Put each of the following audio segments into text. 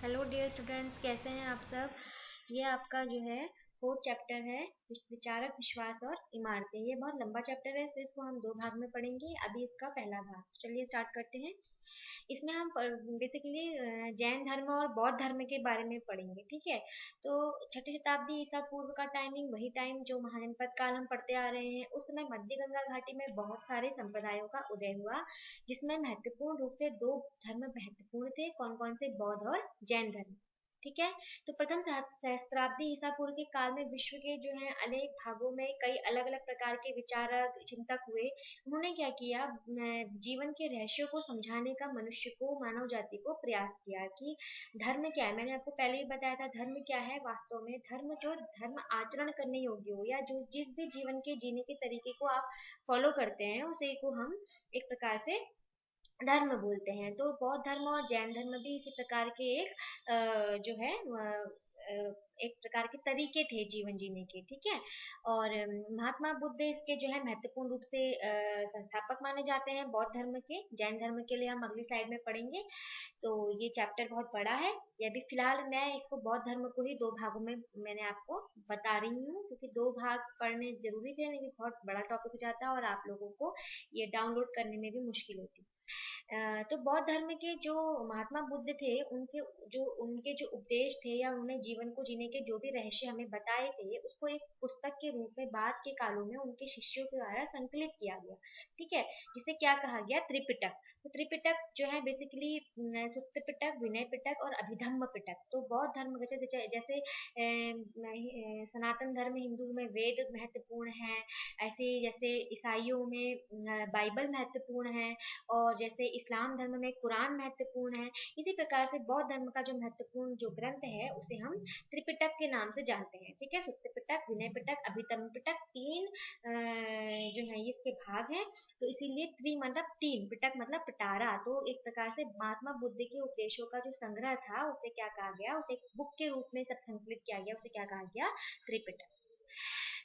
Hello dear students, कैसे हैं आप सब। ये आपका जो है फोर्थ चैप्टर है, विचारक, विश्वास और इमारतें। ये बहुत लंबा चैप्टर है, इसलिए इसको हम दो भाग में पढ़ेंगे। अभी इसका पहला भाग, चलिए स्टार्ट करते हैं। इसमें हम बेसिकली जैन धर्म और बौद्ध धर्म के बारे में पढ़ेंगे, ठीक है। तो छठी शताब्दी ईसा पूर्व का टाइमिंग वही टाइम जो महाजनपद काल हम पढ़ते आ रहे हैं। उस समय मध्य गंगा घाटी में बहुत सारे संप्रदायों का उदय हुआ, जिसमें महत्वपूर्ण रूप से दो धर्म महत्वपूर्ण थे। कौन कौन से? बौद्ध और जैन धर्म, ठीक है। तो प्रथम सहस्त्राब्दी ईसा पूर्व के काल में विश्व के जो है अनेक भागों में कई अलग अलग प्रकार के विचारक, चिंतक हुए। उन्होंने क्या किया, जीवन के रहस्यों को समझाने का मनुष्य को, मानव जाति को प्रयास किया कि धर्म क्या है। मैंने आपको पहले ही बताया था धर्म क्या है। वास्तव में धर्म, जो धर्म आचरण करने योग्य हो, या जो जिस भी जीवन के जीने के तरीके को आप फॉलो करते हैं, उसे को हम एक प्रकार से धर्म बोलते हैं। तो बौद्ध धर्म और जैन धर्म भी इसी प्रकार के एक जो है एक प्रकार के तरीके थे जीवन जीने के, ठीक है। और महात्मा बुद्ध इसके जो है महत्वपूर्ण रूप से संस्थापक माने जाते हैं बौद्ध धर्म के। जैन धर्म के लिए हम अगली स्लाइड में पढ़ेंगे। तो ये चैप्टर बहुत बड़ा है। ये अभी फिलहाल मैं इसको बौद्ध धर्म को ही दो भागों में मैंने आपको बता रही हूँ, क्योंकि दो भाग पढ़ने जरूरी थे, लेकिन बहुत बड़ा टॉपिक हो जाता है और आप लोगों को ये डाउनलोड करने में भी मुश्किल होती। तो बौद्ध धर्म के जो महात्मा बुद्ध थे, उनके जो उपदेश थे, या उन्होंने जीवन को जीने के जो भी रहस्य हमें बताए थे, उसको एक पुस्तक के रूप में बाद के कालों में उनके शिष्यों के द्वारा संकलित किया गया, ठीक है। जिसे क्या कहा गया? त्रिपिटक। तो त्रिपिटक जो है बेसिकली सुत्त पिटक, विनय पिटक और अभिधम्म पिटक। तो बौद्ध धर्म जैसे जैसे जैसे सनातन धर्म हिंदू में वेद महत्वपूर्ण है, ऐसे जैसे ईसाइयों में बाइबल महत्वपूर्ण है, और जैसे इस्लाम धर्म में कुरान महत्वपूर्ण है, इसी प्रकार से बौद्ध धर्म का जो महत्वपूर्ण जो ग्रंथ है, उसे हम त्रिपिटक के नाम से जानते हैं, ठीक है। सुत्त पिटक, विनय पिटक, अभिधम्म पिटक, तीन जो है इसके भाग हैं। तो इसीलिए त्रि मतलब तीन, पिटक मतलब पिटारा। तो एक प्रकार से महात्मा बुद्ध के उपदेशों का जो संग्रह था, उसे क्या कहा गया? उसे एक बुक के रूप में सब संकलित किया गया, उसे क्या कहा गया? त्रिपिटक।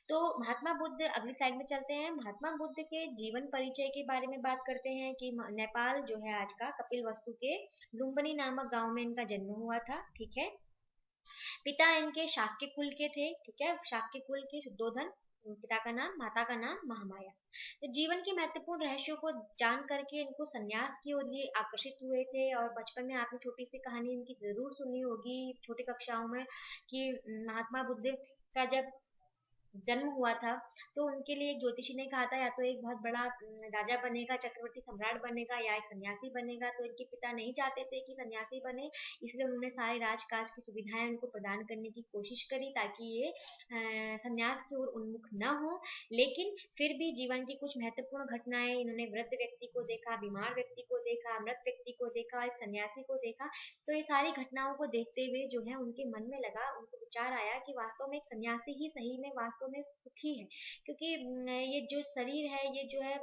तो महात्मा बुद्ध, अगली स्लाइड में चलते हैं। महात्मा बुद्ध के जीवन परिचय के बारे में बात करते हैं कि नेपाल जो है आज का, कपिल वस्तु के लुम्बिनी नामक गांव में इनका जन्म हुआ था, ठीक है। पिता इनके शाक्य कुल के थे, ठीक है। शाक्य कुल के शुद्धोधन, पिता का नाम, माता का नाम महामाया। तो जीवन के महत्वपूर्ण रहस्यों को जान करके इनको सन्यास की ओर ये आकर्षित हुए थे। और बचपन में आपने छोटी सी कहानी इनकी जरूर सुनी होगी छोटी कक्षाओं में, कि महात्मा बुद्ध का जब जन्म हुआ था, तो उनके लिए एक ज्योतिषी ने कहा था या तो एक बहुत बड़ा राजा बनेगा, चक्रवर्ती सम्राट बनेगा, या एक सन्यासी बनेगा। तो इनके पिता नहीं चाहते थे कि सन्यासी बने, इसलिए उन्होंने सारे राजकाज की सुविधाएं उनको प्रदान करने की कोशिश करी, ताकि ये सन्यास की ओर उन्मुख न हो। लेकिन फिर भी जीवन की कुछ महत्वपूर्ण घटनाएं, इन्होंने वृद्ध व्यक्ति को देखा, बीमार व्यक्ति को देखा, मृत व्यक्ति को देखा, एक सन्यासी को देखा। तो ये सारी घटनाओं को देखते हुए जो है उनके मन में लगा, उनको विचार आया कि वास्तव में एक सन्यासी ही सही में वास्तव में सुखी है। क्योंकि ये जो शरीर है, ये जो है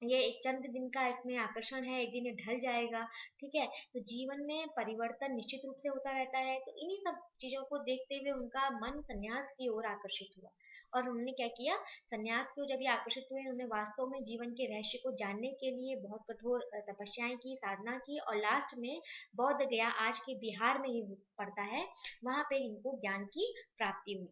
ये एक चंद दिन का इसमें आकर्षण है, एक दिन ये ढल जाएगा, ठीक है। तो जीवन में परिवर्तन निश्चित रूप से होता रहता है। तो इन्हीं सब चीजों को देखते हुए उनका मन सन्यास की ओर आकर्षित हुआ, और उन्होंने क्या किया, सन्यास को जब ये आकर्षित हुए, उन्होंने वास्तव में जीवन के रहस्य को जानने के लिए बहुत कठोर तपस्याएं की, साधना की, और लास्ट में बौद्ध गया, आज के बिहार में ही पड़ता है, वहां पे इनको ज्ञान की प्राप्ति हुई।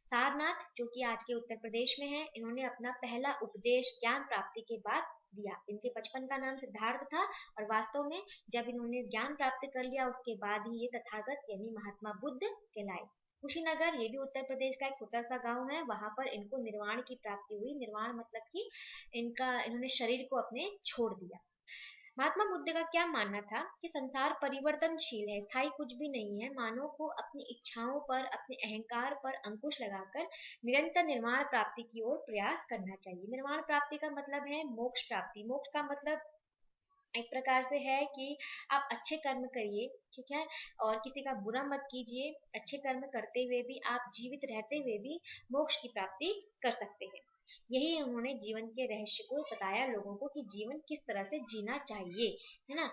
सारनाथ, जो कि आज के उत्तर प्रदेश में है, इन्होंने अपना पहला उपदेश ज्ञान प्राप्ति के बाद दिया। इनके बचपन का नाम सिद्धार्थ था, और वास्तव में जब इन्होंने ज्ञान प्राप्त कर लिया, उसके बाद ही ये तथागत यानी महात्मा बुद्ध कहलाए। कुशीनगर, ये भी उत्तर प्रदेश का एक छोटा सा गांव है, वहां पर इनको निर्वाण की प्राप्ति हुई। निर्वाण मतलब कि इन्होंने शरीर को अपने छोड़ दिया। महात्मा बुद्ध का क्या मानना था कि संसार परिवर्तनशील है, स्थायी कुछ भी नहीं है। मानव को अपनी इच्छाओं पर, अपने अहंकार पर अंकुश लगाकर निरंतर निर्वाण प्राप्ति की ओर प्रयास करना चाहिए। निर्वाण प्राप्ति का मतलब है मोक्ष प्राप्ति। मोक्ष का मतलब एक प्रकार से है कि आप अच्छे कर्म करिए, ठीक है, और किसी का बुरा मत कीजिए। अच्छे कर्म करते हुए भी, आप जीवित रहते हुए भी मोक्ष की प्राप्ति कर सकते हैं। यही उन्होंने जीवन के रहस्य को बताया लोगों को, कि जीवन किस तरह से जीना चाहिए, है ना।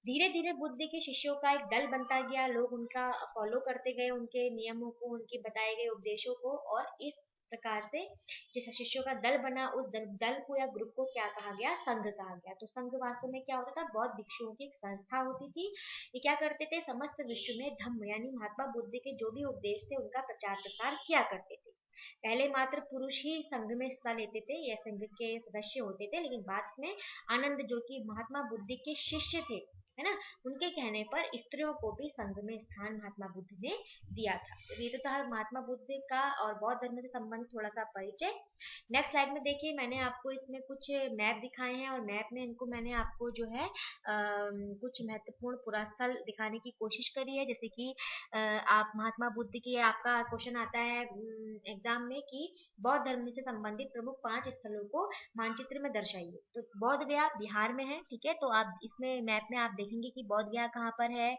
धीरे धीरे बुद्ध के शिष्यों का एक दल बनता गया, लोग उनका फॉलो करते गए, उनके नियमों को, उनके बताए गए उपदेशों को, और इस प्रकार से जैसे शिष्यों का दल बना, उस दल को या ग्रुप को क्या कहा गया, संघ कहा गया। तो संघ वास्तव में क्या होता था, बौद्ध भिक्षुओं की एक संस्था होती थी। ये क्या करते थे, समस्त विश्व में धम्म यानी महात्मा बुद्ध के जो भी उपदेश थे उनका प्रचार प्रसार किया करते थे। पहले मात्र पुरुष ही संघ में हिस्सा लेते थे या संघ के सदस्य होते थे, लेकिन बाद में आनंद जो कि महात्मा बुद्ध के शिष्य थे, है ना, उनके कहने पर स्त्रियों को भी संघ में स्थान महात्मा बुद्ध ने दिया था। तो ये तो था महात्मा बुद्ध का और बौद्ध धर्म से संबंधित थोड़ा सा परिचय। नेक्स्ट स्लाइड में देखिए, मैंने आपको इसमें कुछ मैप दिखाए हैं और मैप में इनको मैंने आपको जो है कुछ महत्वपूर्ण पुरास्थल दिखाने की कोशिश करी है। जैसे कि आप महात्मा बुद्ध की, आपका क्वेश्चन आता है एग्जाम में कि बौद्ध धर्म से संबंधित प्रमुख 5 स्थलों को मानचित्र में दर्शाइए। तो बौद्ध गया बिहार में है, ठीक है। तो आप इसमें मैप में आप देखेंगे कि बौद्ध गया कहाँ पर है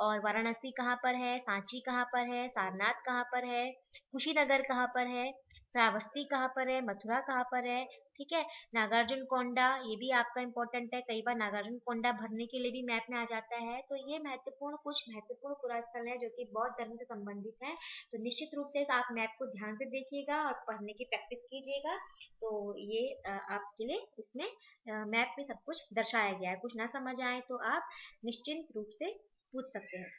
और वाराणसी कहाँ पर है, सांची कहाँ पर है, सारनाथ कहाँ पर है, कुशीनगर कहाँ पर है, श्रावस्ती कहाँ पर है, मथुरा कहाँ पर है, ठीक है। नागार्जुन कोंडा, ये भी आपका इंपॉर्टेंट है, कई बार नागार्जुन कोंडा भरने के लिए भी मैप में आ जाता है। तो ये महत्वपूर्ण कुछ महत्वपूर्ण पुरास्थल है जो कि बौद्ध धर्म से संबंधित है। तो निश्चित रूप से आप मैप को ध्यान से देखिएगा और पढ़ने की प्रैक्टिस कीजिएगा। तो ये आपके लिए इसमें मैप में सब कुछ दर्शाया गया है। कुछ ना समझ आए तो आप निश्चिंत रूप से पूछ सकते हैं।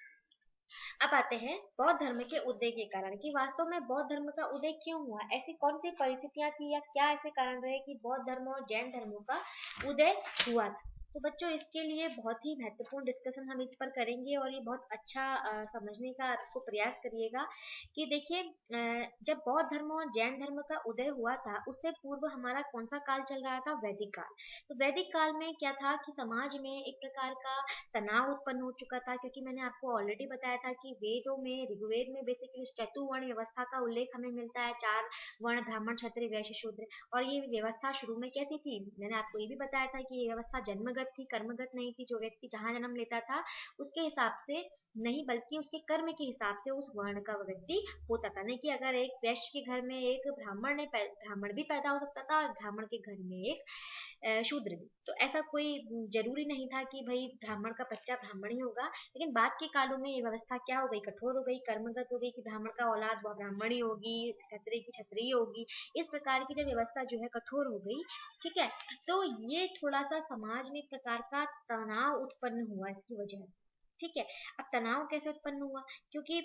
अब आते हैं बौद्ध धर्म के उदय के कारण, कि वास्तव में बौद्ध धर्म का उदय क्यों हुआ, ऐसी कौन सी परिस्थितियां थी या क्या ऐसे कारण रहे कि बौद्ध धर्म और जैन धर्मों का उदय हुआ था। तो बच्चों इसके लिए बहुत ही महत्वपूर्ण डिस्कशन हम इस पर करेंगे और ये बहुत अच्छा समझने का आप इसको प्रयास करिएगा कि देखिए जब बौद्ध धर्म और जैन धर्म का उदय हुआ था उससे पूर्व हमारा कौन सा काल चल रहा था, वैदिक काल। तो वैदिक काल में क्या था कि समाज में एक प्रकार का तनाव उत्पन्न हो चुका था, क्योंकि मैंने आपको ऑलरेडी बताया था कि वेदों में, ऋग्वेद में बेसिकली चतुवर्ण व्यवस्था का उल्लेख हमें मिलता है, 4 वर्ण ब्राह्मण क्षत्रिय वैश्य शूद्र। और ये व्यवस्था शुरू में कैसी थी, मैंने आपको ये भी बताया था कि ये व्यवस्था जन्मगत थी, कर्मगत नहीं थी। जो व्यक्ति जहां जन्म लेता था उसके हिसाब से नहीं, बल्कि उसके कर्म के हिसाब से उस वर्ण का व्यक्ति होता था। नहीं कि अगर एक वैश्य के घर में एक ब्राह्मण भी पैदा हो सकता था और ब्राह्मण के घर में एक शूद्र भी। तो ऐसा कोई जरूरी नहीं था कि भाई ब्राह्मण का बच्चा ब्राह्मण ही होगा। लेकिन बाद के कालों में ये व्यवस्था क्या हो गई, कठोर हो गई, कर्मगत हो गई कि ब्राह्मण का औलाद वह ब्राह्मण ही होगी, क्षत्रिय की क्षत्रिय होगी। इस प्रकार की जब व्यवस्था जो है कठोर हो गई, ठीक है, तो ये थोड़ा सा समाज में एक प्रकार का तनाव उत्पन्न हुआ इसकी वजह से, ठीक है। अब तनाव कैसे उत्पन्न हुआ, क्योंकि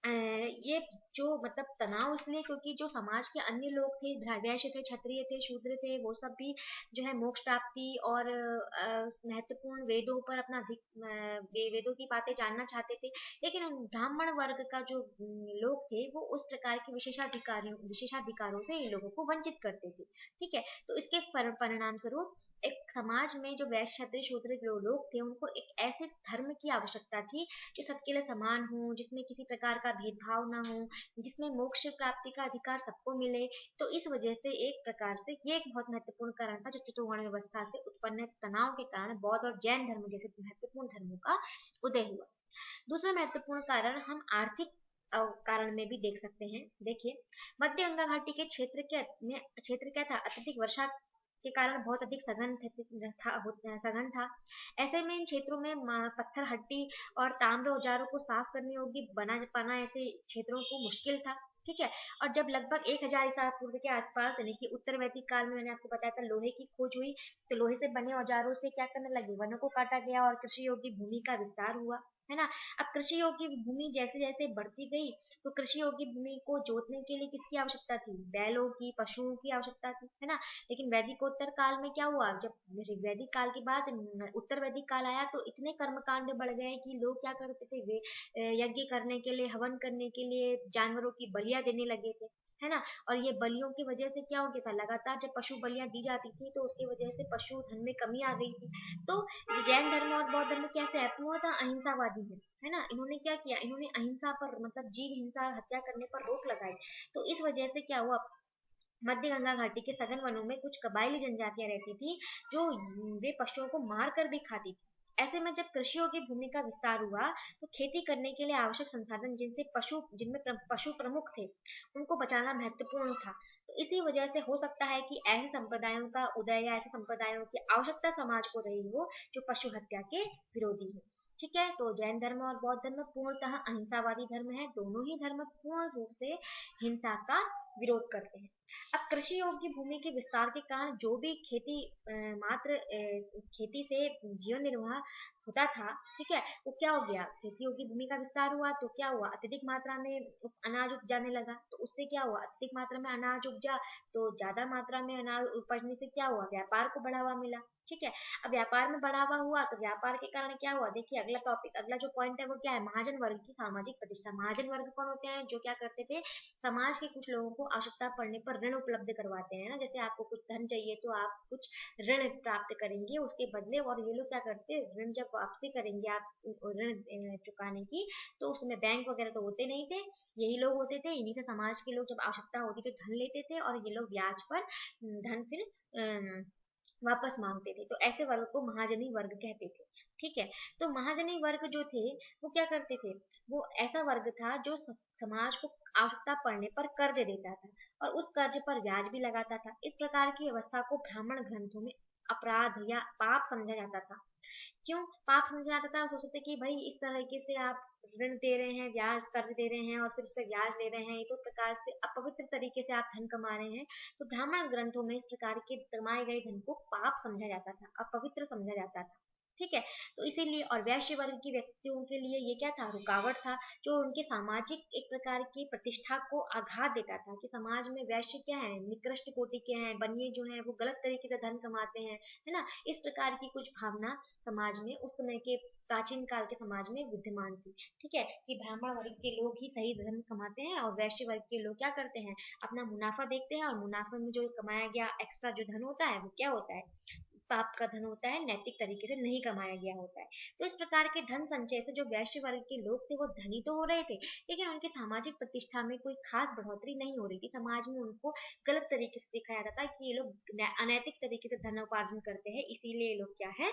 ये जो मतलब तनाव इसलिए क्योंकि जो समाज के अन्य लोग थे, वैश्य थे, क्षत्रिय थे, शूद्र थे, वो सब भी जो है मोक्ष प्राप्ति और महत्वपूर्ण वेदों पर अपना वेदों की बातें जानना चाहते थे। लेकिन ब्राह्मण वर्ग का जो लोग थे वो उस प्रकार के विशेषाधिकारों से इन लोगों को वंचित करते थे, ठीक है। तो इसके परिणाम स्वरूप एक समाज में जो वैश्य क्षत्रिय शूद्र लोग थे उनको एक ऐसे धर्म की आवश्यकता थी जो सबके लिए समान हो, जिसमें किसी प्रकार का भेदभाव ना हो, जिसमें मोक्ष प्राप्ति का अधिकार सबको मिले। तो इस वजह से एक प्रकार से ये एक बहुत महत्वपूर्ण कारण था जो चतुर्वर्ण व्यवस्था से उत्पन्न तनाव के कारण बौद्ध और जैन धर्म जैसे महत्वपूर्ण धर्मों का उदय हुआ। दूसरा महत्वपूर्ण कारण हम आर्थिक कारण में भी देख सकते हैं। देखिए मध्य गंगा घाटी के क्षेत्र क्या था, अत्यधिक वर्षा के कारण बहुत अधिक सघन था। ऐसे में इन क्षेत्रों में पत्थर हड्डी और ताम्र औजारों को साफ करने योग्य बना पाना ऐसे क्षेत्रों को मुश्किल था, ठीक है। और जब लगभग 1000 ईसा पूर्व के आसपास यानी कि उत्तर वैदिक काल में मैंने आपको बताया था लोहे की खोज हुई, तो लोहे से बने औजारों से क्या करने लगे, वनों को काटा गया और कृषि योग्य भूमि का विस्तार हुआ, है ना। अब कृषि योग्य भूमि जैसे जैसे बढ़ती गई तो कृषि योग्य भूमि को जोतने के लिए किसकी आवश्यकता थी, बैलों की, पशुओं की आवश्यकता थी, है ना। लेकिन वैदिकोत्तर काल में क्या हुआ, जब वैदिक काल के बाद उत्तर वैदिक काल आया तो इतने कर्मकांड बढ़ गए कि लोग क्या करते थे, वे यज्ञ करने के लिए, हवन करने के लिए जानवरों की बलियां देने लगे थे, है ना। और ये बलियों की वजह से क्या हो गया था, लगातार जब पशु बलियां दी जाती थी तो उसकी वजह से पशु धन में कमी आ गई थी। तो जैन धर्म और बौद्ध धर्म कैसे है, पूर्णतः अहिंसावादी है ना। इन्होंने क्या किया, इन्होंने अहिंसा पर मतलब जीव हिंसा हत्या करने पर रोक लगाई। तो इस वजह से क्या हुआ, मध्य गंगा घाटी के सघन वनों में कुछ कबायली जनजातियां रहती थी जो वे पशुओं को मार कर भी खाती थी। ऐसे में जब कृषियों की भूमि का विस्तार हुआ तो खेती करने के लिए आवश्यक संसाधन जिनमें पशु प्रमुख थे उनको बचाना महत्वपूर्ण था। तो इसी वजह से हो सकता है कि ऐसे संप्रदायों का उदय या ऐसे संप्रदायों की आवश्यकता समाज को रही हो जो पशु हत्या के विरोधी हो, ठीक है। तो जैन धर्म और बौद्ध धर्म पूर्णतः अहिंसावादी धर्म है। दोनों ही धर्म पूर्ण रूप से हिंसा का विरोध करते हैं। अब कृषि योग्य भूमि के विस्तार के कारण जो भी खेती से जीवन निर्वाह होता था, ठीक है, वो क्या हो गया, खेती योग्य भूमि का विस्तार हुआ तो क्या हुआ, अत्यधिक मात्रा में अनाज उपजाने लगा, तो उससे क्या हुआ, अत्यधिक मात्रा में अनाज उपजा तो ज्यादा मात्रा में अनाज उपजने से क्या हुआ, व्यापार को बढ़ावा मिला, ठीक है। अब व्यापार में बढ़ावा हुआ तो व्यापार के कारण क्या हुआ, देखिए अगला टॉपिक, अगला जो पॉइंट है वो क्या है, महाजन वर्ग की सामाजिक प्रतिष्ठा। महाजन वर्ग कौन होते हैं, जो क्या करते थे, समाज के कुछ लोगों को आवश्यकता पड़ने पर ऋण उपलब्ध करवाते हैं ना, जैसे आपको कुछ धन चाहिए तो आप कुछ ऋण प्राप्त करेंगे उसके बदले, और ये लोग क्या करते हैं, ऋण जब वापसी करेंगे आप ऋण चुकाने की, तो उसमें बैंक वगैरह तो होते नहीं थे, यही लोग होते थे, इन्हीं से समाज के लोग जब आवश्यकता होती तो धन लेते थे, और ये लोग ब्याज पर धन फिर वापस मांगते थे, तो ऐसे वर्ग को महाजनी वर्ग कहते थे, ठीक है। तो महाजनी वर्ग जो थे वो क्या करते थे, वो ऐसा वर्ग था जो समाज को आवश्यकता पड़ने पर कर्ज देता था और उस कर्ज पर ब्याज भी लगाता था। इस प्रकार की व्यवस्था को ब्राह्मण ग्रंथों में अपराध या पाप समझा जाता था। क्यों पाप समझा जाता था, सोचते थे कि भाई इस तरीके से आप ऋण दे रहे हैं, ब्याज कर्ज दे रहे हैं और फिर उस पर ब्याज ले रहे हैं, ये तो प्रकार से अपवित्र तरीके से आप धन कमा रहे हैं। तो ब्राह्मण ग्रंथों में इस प्रकार के कमाए गए धन को पाप समझा जाता था, अपवित्र समझा जाता था, ठीक है। तो इसीलिए, और वैश्य वर्ग की व्यक्तियों के लिए ये क्या था, रुकावट था, जो उनके सामाजिक एक प्रकार की प्रतिष्ठा को आघात देता था कि समाज में वैश्य क्या है, निकृष्ट कोटि के हैं, बनिए जो हैं वो गलत तरीके से धन कमाते हैं, है ना। इस प्रकार की कुछ भावना समाज में उस समय के प्राचीन काल के समाज में विद्यमान थी, ठीक है, कि ब्राह्मण वर्ग के लोग ही सही धन कमाते हैं और वैश्य वर्ग के लोग क्या करते हैं, अपना मुनाफा देखते हैं, और मुनाफे में जो कमाया गया एक्स्ट्रा जो धन होता है वो क्या होता है, पाप का धन होता है, नैतिक तरीके से नहीं कमाया गया होता है। तो इस प्रकार के धन संचय से जो वैश्य वर्ग के लोग थे वो धनी तो हो रहे थे, लेकिन उनकी सामाजिक प्रतिष्ठा में कोई खास बढ़ोतरी नहीं हो रही थी, समाज में उनको गलत तरीके से दिखाया जाता है कि ये लोग अनैतिक तरीके से धन उपार्जन करते हैं, इसीलिए ये लोग क्या है,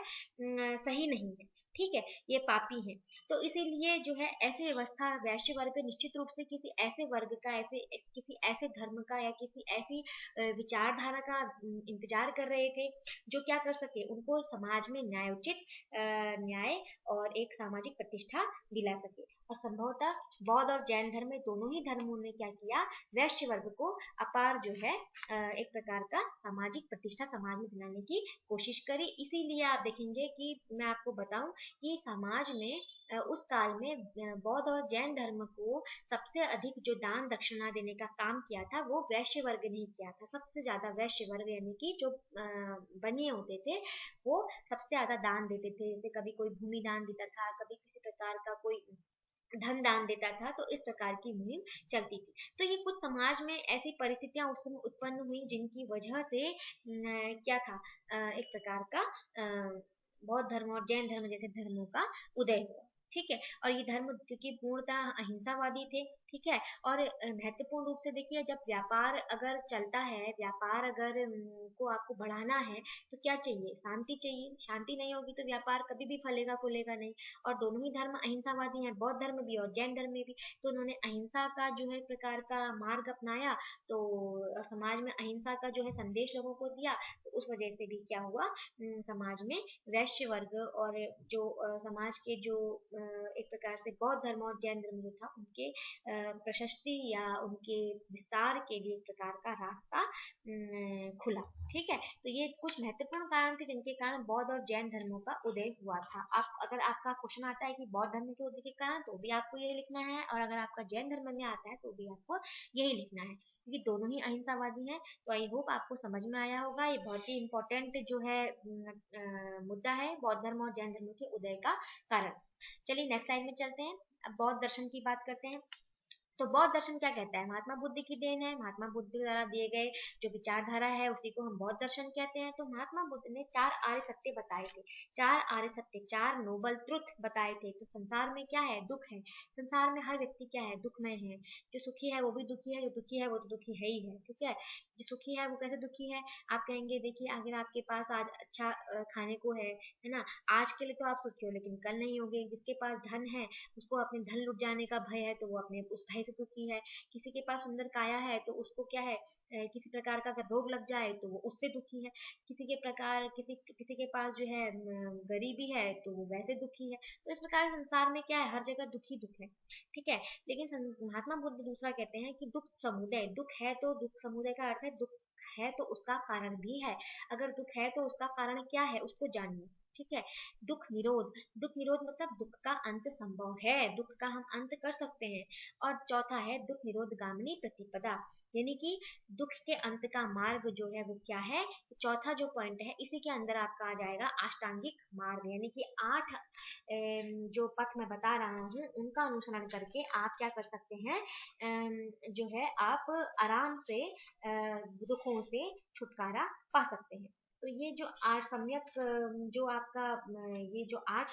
सही नहीं है, ठीक है, ये पापी है। तो इसीलिए जो है ऐसी व्यवस्था वैश्य वर्ग निश्चित रूप से किसी ऐसे वर्ग का, किसी ऐसे धर्म का या किसी ऐसी विचारधारा का इंतजार कर रहे थे जो क्या कर सके, उनको समाज में न्यायोचित न्याय और एक सामाजिक प्रतिष्ठा दिला सके। और संभवतः बौद्ध और जैन धर्म में दोनों ही धर्मों ने क्या किया, वैश्य वर्ग को अपार जो है एक प्रकार का सामाजिक प्रतिष्ठा समाज में दिलाने की कोशिश करी। इसीलिए आप देखेंगे कि मैं आपको बताऊं कि समाज में उस काल में बौद्ध और जैन धर्म को सबसे अधिक जो दान दक्षिणा देने का काम किया था वो वैश्य वर्ग ने किया था। सबसे ज्यादा वैश्य वर्ग यानी कि जो बनिए होते थे वो सबसे ज्यादा दान देते थे, जैसे कभी कोई भूमि दान देता था, कभी किसी प्रकार का कोई धन दान देता था, तो इस प्रकार की मुहिम चलती थी। तो ये कुछ समाज में ऐसी परिस्थितियां उस समय उत्पन्न हुई जिनकी वजह से क्या था, एक प्रकार का बौद्ध धर्म और जैन धर्म जैसे धर्मों का उदय हुआ, ठीक है। और ये धर्म क्योंकि पूर्णतः अहिंसावादी थे, ठीक है, और महत्वपूर्ण रूप से देखिए जब व्यापार अगर चलता है, व्यापार अगर को आपको बढ़ाना है तो क्या चाहिए, शांति चाहिए, शांति नहीं होगी तो व्यापार कभी भी फलेगा फूलेगा नहीं। और दोनों ही धर्म अहिंसावादी हैं, बौद्ध धर्म भी और जैन धर्म में भी, तो उन्होंने अहिंसा का जो है प्रकार का मार्ग अपनाया, तो समाज में अहिंसा का जो है संदेश लोगों को दिया, तो उस वजह से भी क्या हुआ, समाज में वैश्य वर्ग और जो समाज के जो एक प्रकार से बौद्ध धर्म और जैन धर्म जो था उनके प्रशस्ति या उनके विस्तार के लिए एक प्रकार का रास्ता खुला, ठीक है। तो ये कुछ महत्वपूर्ण कारण थे जिनके कारण बौद्ध और जैन धर्मों का उदय हुआ था। आप अगर आपका क्वेश्चन आता है कि बौद्ध धर्म के उदय के कारण, तो भी आपको यही लिखना है, और अगर आपका जैन धर्म में आता है तो भी आपको यही लिखना है, क्योंकि दोनों ही अहिंसावादी हैं। तो आई होप आपको समझ में आया होगा, ये बहुत ही इंपॉर्टेंट जो है मुद्दा है, बौद्ध धर्म और जैन धर्म के उदय का कारण। चलिए नेक्स्ट स्लाइड में चलते हैं, अब बौद्ध दर्शन की बात करते हैं। तो बौद्ध दर्शन क्या कहता है, महात्मा बुद्ध की देन है, महात्मा बुद्ध द्वारा दिए गए जो विचारधारा है उसी को हम बौद्ध दर्शन कहते हैं। तो महात्मा बुद्ध ने 4 आर्य सत्य बताए थे, 4 आर्य सत्य, 4 नोबल ट्रुथ बताए थे। तो संसार में क्या है, दुख है, संसार में हर व्यक्ति क्या है, दुखमय है, जो सुखी है वो भी दुखी है, जो दुखी है वो तो दुखी है ही है, ठीक है। जो सुखी है वो कैसे दुखी है, आप कहेंगे देखिए अगर आपके पास आज अच्छा खाने को है ना, आज के लिए तो आप सुखी हो लेकिन कल नहीं होगे। जिसके पास धन है उसको अपने धन लुट जाने का भय है, तो वो अपने उस भय से दुखी है, किसी के पास सुंदर काया है तो उसको क्या है, किसी प्रकार का अगर रोग लग जाए तो वो उससे दुखी है, किसी किसी के पास जो है गरीबी है तो वो वैसे दुखी है। तो इस प्रकार संसार में क्या है, हर जगह दुख ही दुख है, ठीक है। लेकिन महात्मा बुद्ध दूसरा कहते हैं कि दुख समुदय, दुख है तो दुख समुदय का अर्थ है दुख है तो उसका कारण भी है, अगर दुख है तो उसका कारण क्या है उसको जानिए, ठीक है। दुख निरोध, दुख निरोध मतलब दुख का अंत संभव है, दुख का हम अंत कर सकते हैं। और चौथा है दुख निरोध गामिनी प्रतिपदा, यानी कि दुख के अंत का मार्ग जो है वो क्या है, चौथा जो पॉइंट है इसी के अंदर आपका आ जाएगा अष्टांगिक मार्ग, यानी कि 8 जो पथ मैं बता रहा हूँ उनका अनुसरण करके आप क्या कर सकते हैं, जो है आप आराम से दुखों से छुटकारा पा सकते हैं। तो ये जो 8 सम्यक जो आपका ये जो 8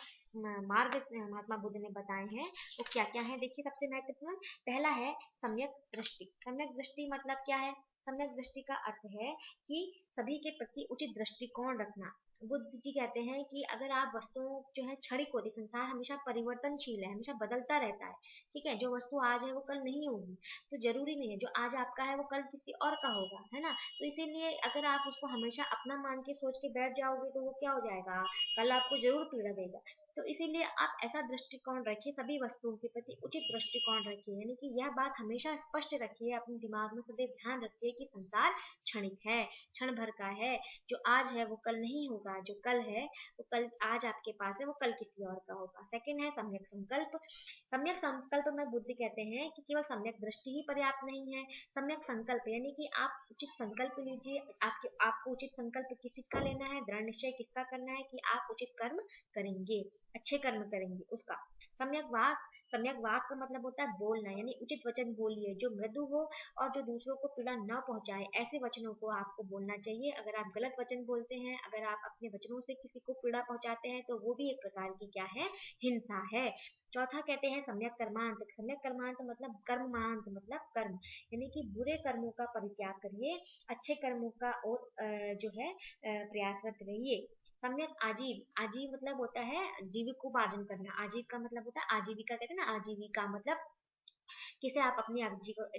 मार्ग महात्मा बुद्ध ने बताए हैं वो क्या क्या है, देखिए सबसे महत्वपूर्ण पहला है सम्यक दृष्टि। सम्यक दृष्टि मतलब क्या है, सम्यक दृष्टि का अर्थ है कि सभी के प्रति उचित दृष्टिकोण रखना। बुद्ध जी कहते हैं कि अगर आप वस्तुओं जो है क्षणिक होती, संसार हमेशा परिवर्तनशील है, हमेशा बदलता रहता है, ठीक है। जो वस्तु आज है वो कल नहीं होगी, तो जरूरी नहीं है जो आज आपका है वो कल किसी और का होगा, है ना। तो इसीलिए अगर आप उसको हमेशा अपना मान के सोच के बैठ जाओगे तो वो क्या हो जाएगा, कल आपको जरूर पीड़ा देगा। तो इसीलिए आप ऐसा दृष्टिकोण रखिए, सभी वस्तुओं के प्रति उचित दृष्टिकोण रखिए, यानी कि यह बात हमेशा स्पष्ट रखिए, अपने दिमाग में सदैव ध्यान रखिए कि संसार क्षणिक है, क्षण भर का है, जो आज है वो कल नहीं होगा, जो कल है वो कल आज आपके पास है वो कल किसी और का होगा। सेकंड है सम्यक संकल्प। सम्यक संकल्प में बुद्ध कहते हैं कि केवल सम्यक दृष्टि ही पर्याप्त नहीं है, सम्यक संकल्प यानी कि आप उचित संकल्प लीजिए, आपको उचित संकल्प किस चीज का लेना है, दृढ़ निश्चय किसका करना है कि आप उचित कर्म करेंगे, अच्छे कर्म करेंगे उसका। सम्यक वाक, सम्यक वाक का मतलब होता है बोलना, यानी उचित वचन बोलिए जो मृदु हो और जो दूसरों को पीड़ा न पहुंचाए, ऐसे वचनों को आपको बोलना चाहिए। अगर आप गलत वचन बोलते हैं, अगर आप अपने वचनों से किसी को पीड़ा पहुंचाते हैं तो वो भी एक प्रकार की क्या है, हिंसा है। चौथा कहते हैं सम्यक कर्मांत। सम्यक कर्मांत मतलब कर्मांत मतलब कर्म, यानी कि बुरे कर्मों का परित्याग करिए, अच्छे कर्मों का और जो है प्रयासरत रहिए। सम्यक आजीव, आजीव मतलब होता है जीविकोपार्जन करना, आजीव का मतलब होता है आजीविका, कहते हैं ना आजीविका मतलब किसे आप अपनी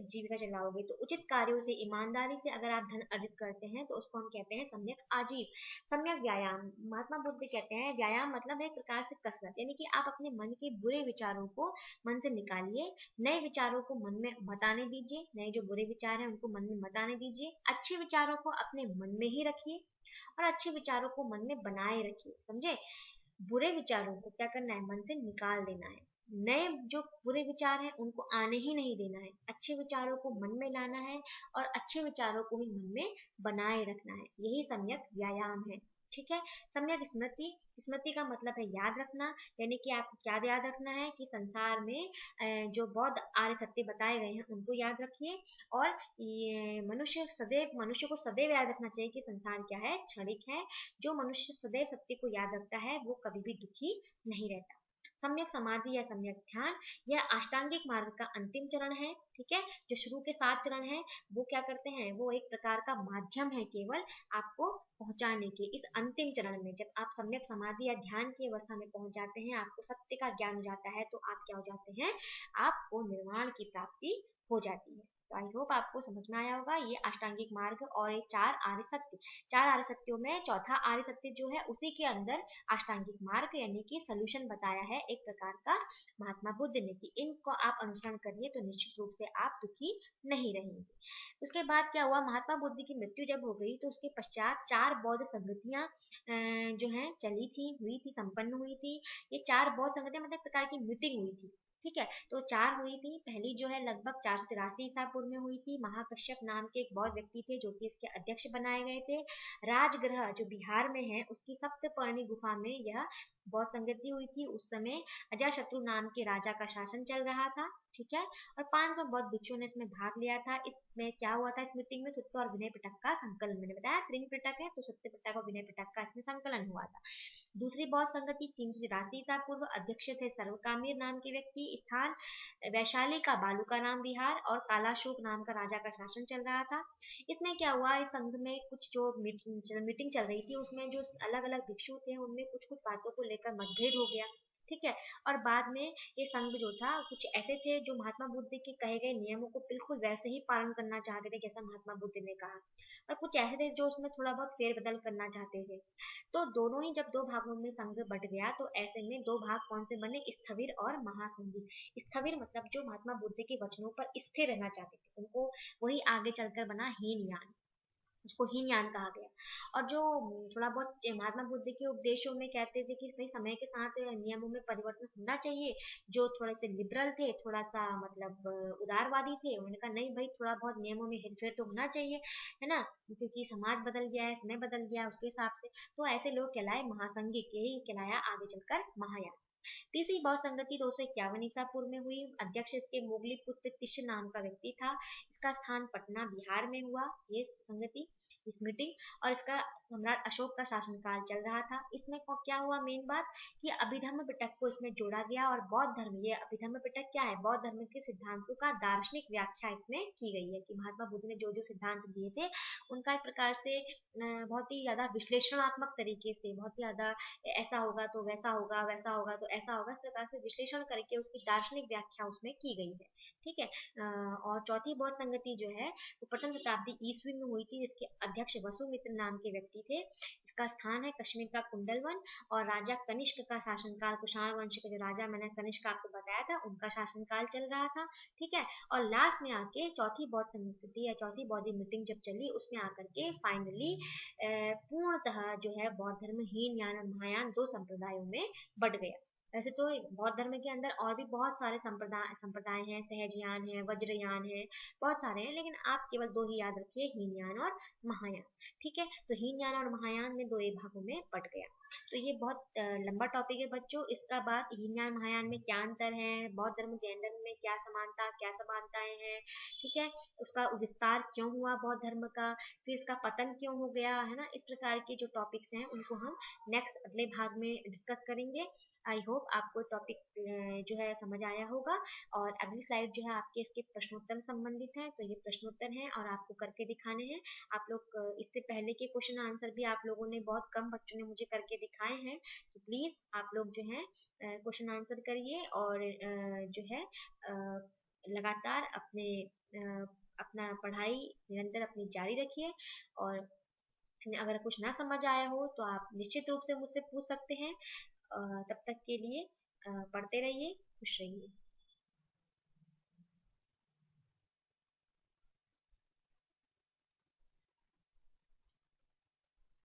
जीविका चलाओगे। तो उचित कार्यों से ईमानदारी से अगर आप धन अर्जित करते हैं तो उसको हम कहते हैं सम्यक आजीव। सम्यक व्यायाम, महात्मा बुद्ध कहते हैं व्यायाम मतलब है एक प्रकार से कसरत, यानी कि आप अपने मन के बुरे विचारों को मन से निकालिए, नए विचारों को मन में मत आने दीजिए, नए जो बुरे विचार हैं उनको मन में मत आने दीजिए, अच्छे विचारों को अपने मन में ही रखिए और अच्छे विचारों को मन में बनाए रखिए, समझे। बुरे विचारों को क्या करना है, मन से निकाल देना है, नए जो बुरे विचार हैं उनको आने ही नहीं देना है, अच्छे विचारों को मन में लाना है और अच्छे विचारों को ही मन में बनाए रखना है, यही सम्यक व्यायाम है, ठीक है। सम्यक स्मृति, स्मृति का मतलब है याद रखना, यानी कि आपको क्या याद रखना है कि संसार में जो बौद्ध आर्य सत्य बताए गए हैं उनको याद रखिए। और ये मनुष्य को सदैव याद रखना चाहिए कि संसार क्या है, क्षणिक है। जो मनुष्य सदैव सत्य को याद रखता है वो कभी भी दुखी नहीं रहता। सम्यक समाधि या सम्यक ध्यान, यह अष्टांगिक मार्ग का अंतिम चरण है, ठीक है। जो शुरू के 7 चरण है वो क्या करते हैं, वो एक प्रकार का माध्यम है केवल आपको पहुंचाने के इस अंतिम चरण में। जब आप सम्यक समाधि या ध्यान की अवस्था में पहुंच जाते हैं, आपको सत्य का ज्ञान हो जाता है, तो आप क्या हो जाते हैं, आपको निर्वाण की प्राप्ति हो जाती है। तो आई होप आपको समझ में आया होगा ये अष्टांगिक मार्ग और ये 4 आर्य सत्य। 4 आर्य सत्यों में चौथा आर्य सत्य जो है उसी के अंदर अष्टांगिक मार्ग यानी कि सोल्यूशन बताया है एक प्रकार का महात्मा बुद्ध ने कि इनको आप अनुसरण करिए तो निश्चित रूप से आप दुखी नहीं रहेंगे। उसके बाद क्या हुआ, महात्मा बुद्ध की मृत्यु जब हो गई तो उसके पश्चात 4 बौद्ध संगतियां जो है चली थी, हुई थी, संपन्न हुई थी। ये 4 बौद्ध संगतियां मतलब प्रकार की मीटिंग हुई थी, ठीक है। तो 4 हुई थी, पहली जो है लगभग 483 ईसा पूर्व में हुई थी। महाकश्यप नाम के एक बौद्ध व्यक्ति थे जो कि इसके अध्यक्ष बनाए गए थे। राजगृह जो बिहार में है उसकी सप्तपर्णी गुफा में यह बौद्ध संगति हुई थी। उस समय अजाशत्रु नाम के राजा का शासन चल रहा था, ठीक है। और 500 बौद्ध भिक्षुओं ने इसमें भाग लिया था। इसमें क्या हुआ था, इस मीटिंग में सुत्त और विनय पिटक का संकलन, मैंने बताया त्रिंग पिटक है तो सुत्त पिटक और विनय पिटक का इसमें संकलन हुआ था। दूसरी बौद्ध संगति 383 ईसा पूर्व, अध्यक्ष थे सर्वकामिर नाम के व्यक्ति। स्थान वैशाली का बालूकाराम बिहार और कालाशोक नाम का राजा का शासन चल रहा था। इसमें क्या हुआ, इस संघ में कुछ जो मीटिंग चल रही थी उसमें जो अलग अलग भिक्षु थे उनमें कुछ कुछ बातों को लेकर मतभेद हो गया, ठीक है। और बाद में ये संघ जो था कुछ ऐसे थे जो महात्मा बुद्ध के कहे गए नियमों को बिल्कुल वैसे ही पालन करना चाहते थे जैसा महात्मा बुद्ध ने कहा, और कुछ ऐसे थे जो उसमें थोड़ा बहुत फेरबदल करना चाहते थे। तो दोनों ही जब दो भागों में संघ बट गया तो ऐसे में दो भाग कौन से बने, स्थविर और महासंघी। स्थविर मतलब जो महात्मा बुद्ध के वचनों पर स्थिर रहना चाहते थे, उनको वही आगे चलकर बना हीनयान, उसको हीनयान कहा गया। और जो थोड़ा बहुत महात्मा बुद्ध के उपदेशों में कहते थे कि भाई समय के साथ नियमों में परिवर्तन होना चाहिए, जो थोड़े से लिबरल थे, थोड़ा सा मतलब उदारवादी थे, उन्होंने कहा नहीं भाई थोड़ा बहुत नियमों में हेरफेर तो होना चाहिए, है ना, क्योंकि समाज बदल गया है, समय बदल गया है उसके हिसाब से। तो ऐसे लोग कहलाए महासंघी के ही कहलाया आगे चलकर महायान। तीसरी बौद्ध संगति 251 ईसा पूर्व में हुई। अध्यक्ष इसके मोगली पुत्र तिश नाम का व्यक्ति था। इसका स्थान पटना बिहार में हुआ ये संगति, इस मीटिंग। और इसका सम्राट अशोक का शासनकाल चल रहा था। इसमें क्या हुआ, मेन बात कि अभिधम्म पिटक को इसमें जोड़ा गया और बौद्ध धर्म, ये अभिधम्म पिटक क्या है, बौद्ध धर्म के सिद्धांतों का दार्शनिक व्याख्या इसमें की गई है कि महात्मा बुद्ध ने जो जो सिद्धांत दिए थे उनका एक प्रकार से बहुत ही ज्यादा विश्लेषणात्मक तरीके से, बहुत ही ज्यादा ऐसा होगा तो वैसा होगा, वैसा होगा तो ऐसा होगा, इस प्रकार से विश्लेषण करके उसकी दार्शनिक व्याख्या उसमें की गई है। ठीक है। और चौथी बौद्ध संगति जो है वो प्रथम शताब्दी ईस्वी में हुई थी, जिसके अध्यक्ष वसुमित्र नाम के व्यक्ति थे। इसका स्थान है कश्मीर का कुंडलवन। और राजा कनिष्क का शासनकाल, कुषाण वंश के जो राजा मैंने कनिष्क आपको बताया था उनका शासनकाल चल रहा था। ठीक है। और लास्ट में आके चौथी बौद्ध संगति या चौथी बौद्ध मीटिंग जब चली उसमें आकर के फाइनली पूर्णतः जो है बौद्ध धर्म हीनयान और महायान दो संप्रदायों में बढ़ गया। वैसे तो बौद्ध धर्म के अंदर और भी बहुत सारे संप्रदाय संप्रदाय हैं, सहजयान है, वज्रयान है, बहुत सारे हैं, लेकिन आप केवल दो ही याद रखिए, हीनयान और महायान। ठीक है। तो हीनयान और महायान में दो ही भागों में बट गया। तो ये बहुत लंबा टॉपिक है बच्चों। इसका बाद हीनयान महायान में क्या अंतर है, बौद्ध धर्म जैन धर्म में क्या समानता क्या समानताएं हैं, ठीक है, उसका विस्तार क्यों हुआ बौद्ध धर्म का, फिर इसका पतन क्यों हो गया, है ना, इस प्रकार के जो टॉपिक्स हैं उनको हम नेक्स्ट अगले भाग में डिस्कस करेंगे। आई होप आपको टॉपिक जो है समझ आया होगा। और अगली स्लाइड जो है आपके इसके प्रश्नोत्तर संबंधित है, तो ये प्रश्नोत्तर हैं और आपको करके दिखाने हैं। आप लोग इससे पहले के क्वेश्चन आंसर भी आप लोगों ने, बहुत कम बच्चों ने मुझे करके दिखाए हैं, तो प्लीज आप लोग जो है क्वेश्चन आंसर करिए और जो है लगातार अपना पढ़ाई निरंतर अपनी जारी रखिए। और अगर कुछ ना समझ आया हो तो आप निश्चित रूप से मुझसे पूछ सकते हैं। तब तक के लिए पढ़ते रहिए, खुश रहिए।